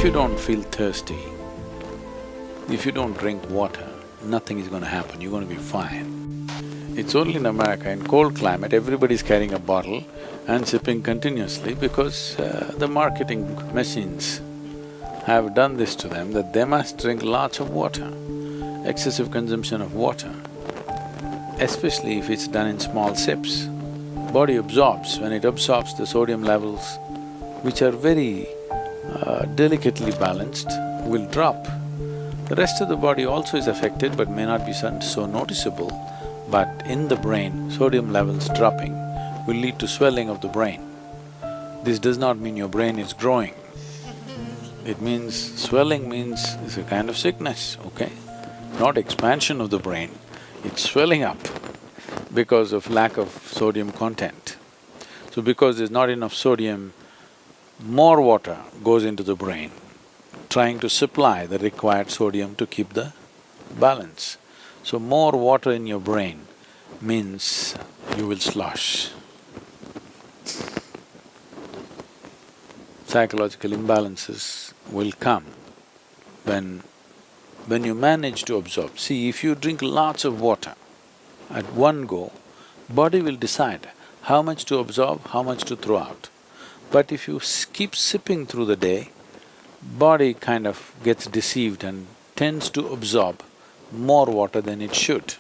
If you don't feel thirsty, if you don't drink water, nothing is gonna happen, you're gonna be fine. It's only in America, in cold climate, everybody's carrying a bottle and sipping continuously because the marketing machines have done this to them that they must drink lots of water. Excessive consumption of water, especially if it's done in small sips, body absorbs. When it absorbs, the sodium levels, which are very delicately balanced, will drop. The rest of the body also is affected but may not be so noticeable, but in the brain, sodium levels dropping will lead to swelling of the brain. This does not mean your brain is growing. It means… swelling means it's a kind of sickness, okay? Not expansion of the brain, it's swelling up because of lack of sodium content. So because there's not enough sodium, more water goes into the brain, trying to supply the required sodium to keep the balance. So more water in your brain means you will slosh. Psychological imbalances will come when you manage to absorb. See, if you drink lots of water at one go, body will decide how much to absorb, how much to throw out. But if you keep sipping through the day, body kind of gets deceived and tends to absorb more water than it should.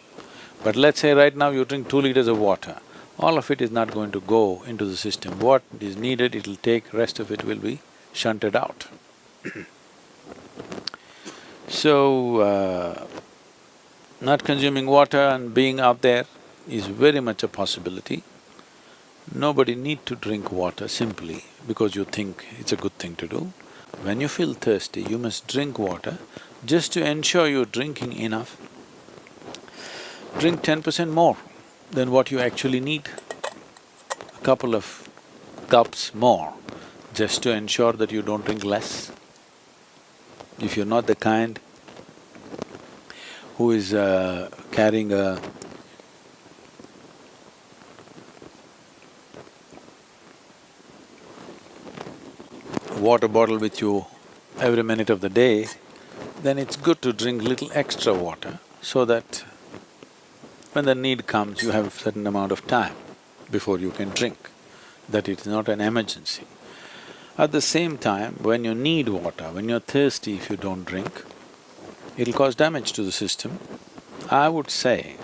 But let's say right now you drink 2 liters of water, all of it is not going to go into the system. What is needed, it'll take, rest of it will be shunted out. So, not consuming water and being out there is very much a possibility. Nobody need to drink water simply because you think it's a good thing to do. When you feel thirsty, you must drink water just to ensure you're drinking enough. Drink 10% more than what you actually need, a couple of cups more, just to ensure that you don't drink less. If you're not the kind who is carrying a water bottle with you every minute of the day, then it's good to drink little extra water so that when the need comes, you have a certain amount of time before you can drink, that it's not an emergency. At the same time, when you need water, when you're thirsty, if you don't drink, it'll cause damage to the system. I would say,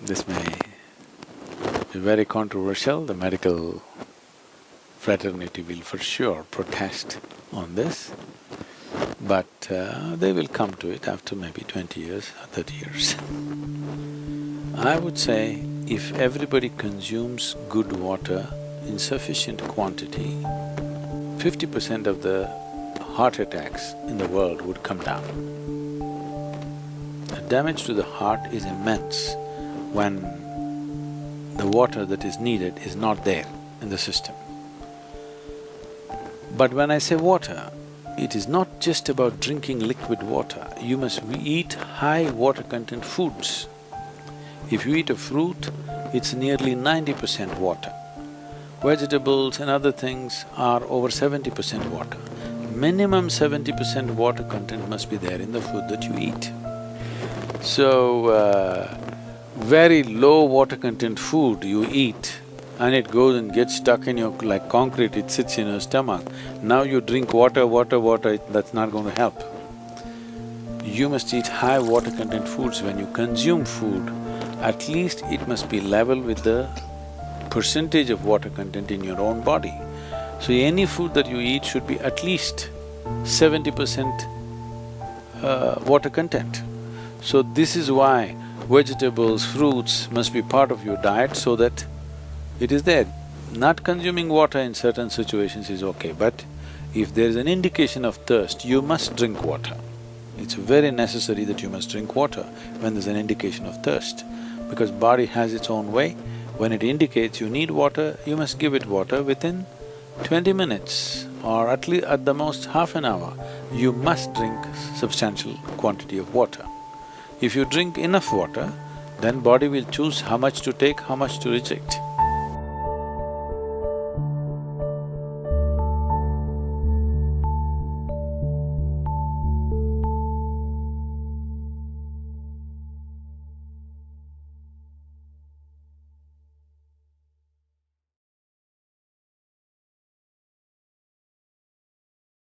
this may be very controversial, the medical fraternity will for sure protest on this, but they will come to it after maybe 20 years or 30 years. I would say if everybody consumes good water in sufficient quantity, 50% of the heart attacks in the world would come down. The damage to the heart is immense when the water that is needed is not there in the system. But when I say water, it is not just about drinking liquid water, you must eat high water content foods. If you eat a fruit, it's nearly 90% water. Vegetables and other things are over 70% water. Minimum 70% water content must be there in the food that you eat. So, very low water content food you eat and it goes and gets stuck in your… like concrete, it sits in your stomach. Now you drink water, that's not going to help. You must eat high water content foods. When you consume food, at least it must be level with the percentage of water content in your own body. So any food that you eat should be at least 70% water content. So this is why vegetables, fruits must be part of your diet so that it is there. Not consuming water in certain situations is okay, but if there is an indication of thirst, you must drink water. It's very necessary that you must drink water when there's an indication of thirst, because body has its own way. When it indicates you need water, you must give it water within 20 minutes or at least at the most half an hour. You must drink substantial quantity of water. If you drink enough water, then body will choose how much to take, how much to reject.